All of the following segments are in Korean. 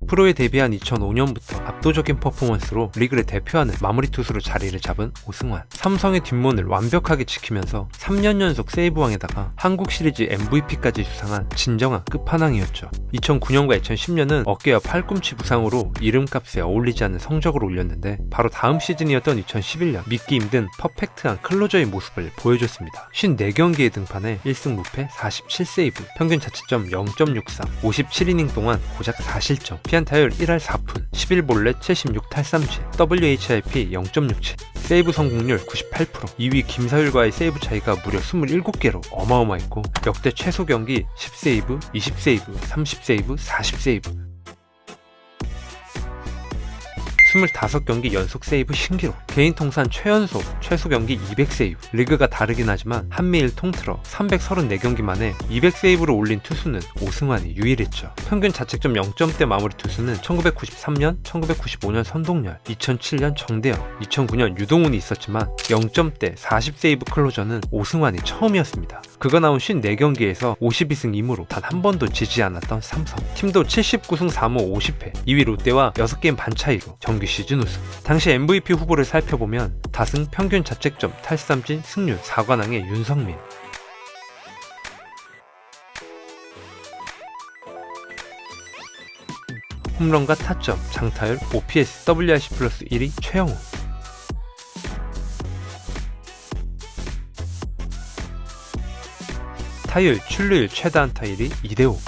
프로에 데뷔한 2005년부터 압도적인 퍼포먼스로 리그를 대표하는 마무리 투수로 자리를 잡은 오승환. 삼성의 뒷문을 완벽하게 지키면서 3년 연속 세이브왕에다가 한국 시리즈 MVP까지 수상한 진정한 끝판왕이었죠. 2009년과 2010년은 어깨와 팔꿈치 부상으로 이름값에 어울리지 않는 성적을 올렸는데 바로 다음 시즌이었던 2011년 믿기 힘든 퍼펙트한 클로저의 모습을 보여줬습니다. 54경기에 등판해 1승 무패 47세이브, 평균 자책점 0.63, 57이닝 동안 고작 4실점, 피안타율 1할 4푼, 11볼넷 76탈삼진, WHIP 0.67, 세이브 성공률 98%, 2위 김사율과의 세이브 차이가 무려 27개로 어마어마했고 역대 최소 경기 10세이브, 20세이브, 30세이브, 40세이브, 25경기 연속 세이브 신기록, 개인 통산 최연소 최소 경기 200세이브. 리그가 다르긴 하지만 한미일 통틀어 334경기 만에 200세이브를 올린 투수는 오승환이 유일했죠. 평균 자책점 0점대 마무리 투수는 1993년, 1995년 선동열, 2007년 정대영, 2009년 유동훈이 있었지만 0점대 40세이브 클로저는 오승환이 처음이었습니다. 그가 나온 54경기에서 52승 2무로 단 한 번도 지지 않았던 삼성. 팀도 79승 3무 50패, 2위 롯데와 6게임 반 차이로 정규 시즌 우승. 당시 MVP 후보를 살펴보면 다승, 평균 자책점, 탈삼진, 승률, 4관왕의 윤성민, 홈런과 타점, 장타율, OPS, WRC 플러스 1위 최영우, 타율, 출루율, 최다 안타 1위 이대호,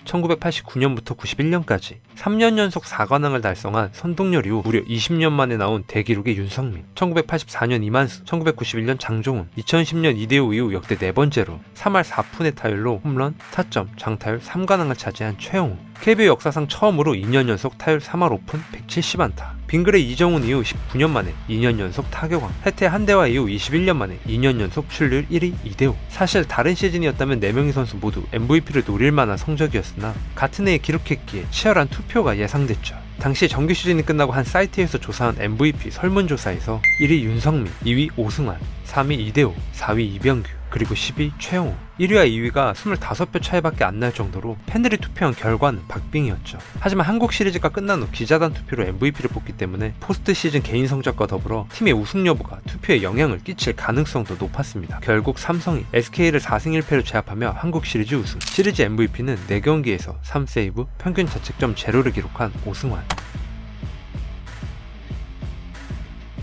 1989년부터 91년까지 3년 연속 4관왕을 달성한 선동열 이후 무려 20년 만에 나온 대기록의 윤성민, 1984년 이만수, 1991년 장종훈, 2010년 이대호 이후 역대 4번째로 3할 4푼의 타율로 홈런, 타점, 장타율 3관왕을 차지한 최영우, KBO 역사상 처음으로 2년 연속 타율 3할 5푼 170안타, 빙그레 이정훈 이후 19년 만에 2년 연속 타격왕, 해태 한대화 이후 21년 만에 2년 연속 출루율 1위 이대호. 사실 다른 시즌이었다면 4명의 선수 모두 MVP를 노릴 만한 성적이었으나 같은 해에 기록했기에 치열한 투표가 예상됐죠. 당시 정규 시즌이 끝나고 한 사이트에서 조사한 MVP 설문조사에서 1위 윤성민, 2위 오승환, 3위 이대호, 4위 이병규, 그리고 10위 최영우. 1위와 2위가 25표 차이밖에 안 날 정도로 팬들이 투표한 결과는 박빙이었죠. 하지만 한국 시리즈가 끝난 후 기자단 투표로 MVP를 뽑기 때문에 포스트 시즌 개인 성적과 더불어 팀의 우승 여부가 투표에 영향을 끼칠 가능성도 높았습니다. 결국 삼성이 SK를 4승 1패로 제압하며 한국 시리즈 우승. 시리즈 MVP는 4경기에서 3세이브, 평균 자책점 제로를 기록한 오승환.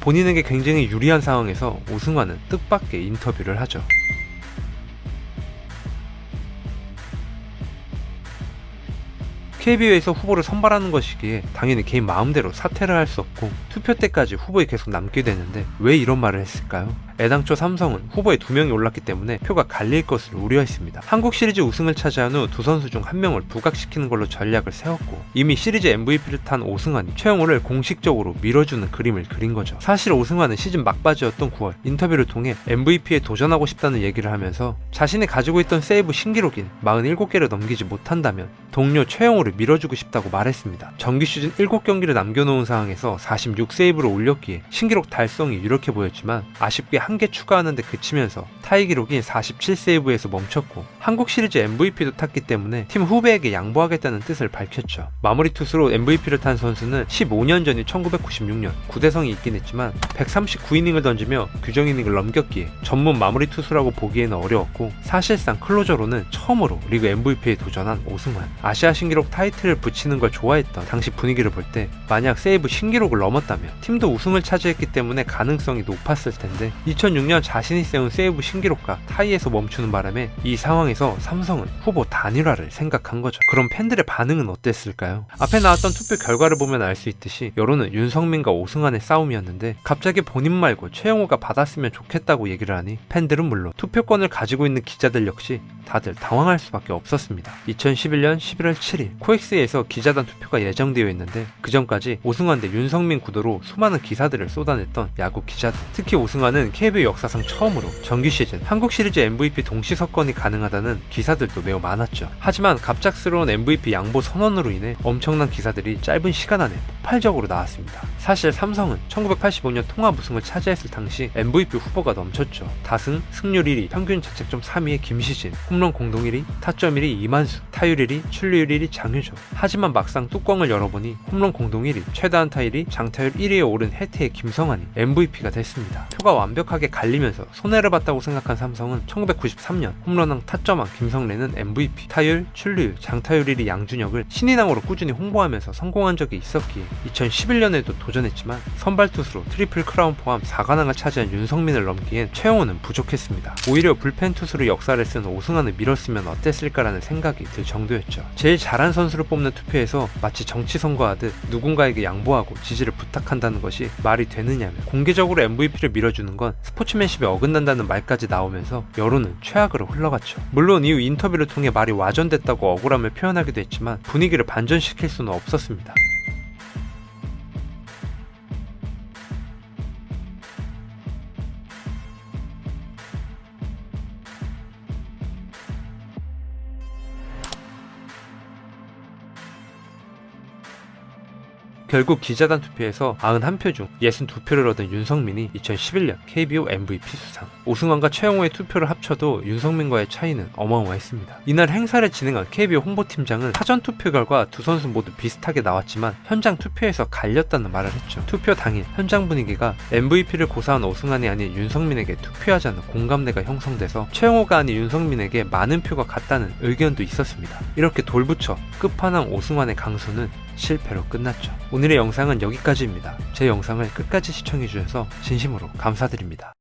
본인에게 굉장히 유리한 상황에서 오승환은 뜻밖의 인터뷰를 하죠. KBO에서 후보를 선발하는 것이기에 당연히 개인 마음대로 사퇴를 할 수 없고 투표 때까지 후보에 계속 남게 되는데 왜 이런 말을 했을까요? 애당초 삼성은 후보에 2명이 올랐기 때문에 표가 갈릴 것을 우려했습니다. 한국 시리즈 우승을 차지한 후 두 선수 중 한 명을 부각시키는 걸로 전략을 세웠고 이미 시리즈 MVP를 탄 오승환이 최영우를 공식적으로 밀어주는 그림을 그린 거죠. 사실 오승환은 시즌 막바지였던 9월 인터뷰를 통해 MVP에 도전하고 싶다는 얘기를 하면서 자신이 가지고 있던 세이브 신기록인 47개를 넘기지 못한다면 동료 최영우를 밀어주고 싶다고 말했습니다. 정규 시즌 7경기를 남겨놓은 상황에서 46세이브를 올렸기에 신기록 달성이 유력해 보였지만 아쉽게 한 개 추가하는데 그치면서 타이 기록인 47세이브에서 멈췄고 한국 시리즈 MVP도 탔기 때문에 팀 후배에게 양보하겠다는 뜻을 밝혔죠. 마무리 투수로 MVP를 탄 선수는 15년 전인 1996년 구대성이 있긴 했지만 139이닝을 던지며 규정 이닝을 넘겼기에 전문 마무리 투수라고 보기에는 어려웠고 사실상 클로저로는 처음으로 리그 MVP에 도전한 오승환. 아시아 신기록 타이틀을 붙이는 걸 좋아했던 당시 분위기를 볼 때 만약 세이브 신기록을 넘었다면 팀도 우승을 차지했기 때문에 가능성이 높았을 텐데 2006년 자신이 세운 세이브 신기록과 타이에서 멈추는 바람에 이 상황에서 삼성은 후보 단일화를 생각한 거죠. 그럼 팬들의 반응은 어땠을까요? 앞에 나왔던 투표 결과를 보면 알 수 있듯이 여론은 윤성민과 오승환의 싸움이었는데 갑자기 본인 말고 최영우가 받았으면 좋겠다고 얘기를 하니 팬들은 물론 투표권을 가지고 있는 기자들 역시 다들 당황할 수밖에 없었습니다. 2011년 11월 7일 코엑스에서 기자단 투표가 예정되어 있는데 그 전까지 오승환 대 윤성민 구도로 수많은 기사들을 쏟아냈던 야구 기자들. 특히 오승환은 KBO 역사상 처음으로 정규 시즌 한국 시리즈 MVP 동시 석권이 가능하다는 기사들도 매우 많았죠. 하지만 갑작스러운 MVP 양보 선언으로 인해 엄청난 기사들이 짧은 시간 안에 폭발적으로 나왔습니다. 사실 삼성은 1985년 통합 우승을 차지했을 당시 MVP 후보가 넘쳤죠. 다승, 승률 1위, 평균 자책점 3위의 김시진, 홈런 공동 1위, 타점 1위 이만수, 타율 1위, 출루율 1위 장효조. 하지만 막상 뚜껑을 열어보니 홈런 공동 1위, 최다 안타 1위, 장타율 1위에 오른 해태의 김성환이 MVP가 됐습니다. 표가 완벽하게 갈리면서 손해를 봤다고 생각한 삼성은 1993년 홈런왕 타점왕 김성래는 MVP, 타율, 출루율, 장타율 1위 양준혁을 신인왕으로 꾸준히 홍보하면서 성공한 적이 있었기에 2011년에도 도전했지만 선발 투수로 트리플 크라운 포함 4관왕을 차지한 윤성민을 넘기엔 최영호는 부족했습니다. 오히려 불펜 투수로 역사를 쓴 오승환을 밀었으면 어땠을까라는 생각이 들 정도였죠. 제일 잘한 선수를 뽑는 투표에서 마치 정치 선거하듯 누군가에게 양보하고 지지를 부탁한다는 것이 말이 되느냐며 공개적으로 MVP를 밀어주는 건 스포츠맨십에 어긋난다는 말까지 나오면서 여론은 최악으로 흘러갔죠. 물론 이후 인터뷰를 통해 말이 와전됐다고 억울함을 표현하기도 했지만 분위기를 반전시킬 수는 없었습니다. 결국 기자단 투표에서 91표 중 62표를 얻은 윤성민이 2011년 KBO MVP 수상. 오승환과 최영호의 투표를 합쳐도 윤성민과의 차이는 어마어마했습니다. 이날 행사를 진행한 KBO 홍보팀장은 사전 투표 결과 두 선수 모두 비슷하게 나왔지만 현장 투표에서 갈렸다는 말을 했죠. 투표 당일 현장 분위기가 MVP를 고사한 오승환이 아닌 윤성민에게 투표하자는 공감대가 형성돼서 최영호가 아닌 윤성민에게 많은 표가 갔다는 의견도 있었습니다. 이렇게 돌붙여 끝판왕 오승환의 강수는 실패로 끝났죠. 오늘의 영상은 여기까지입니다. 제 영상을 끝까지 시청해주셔서 진심으로 감사드립니다.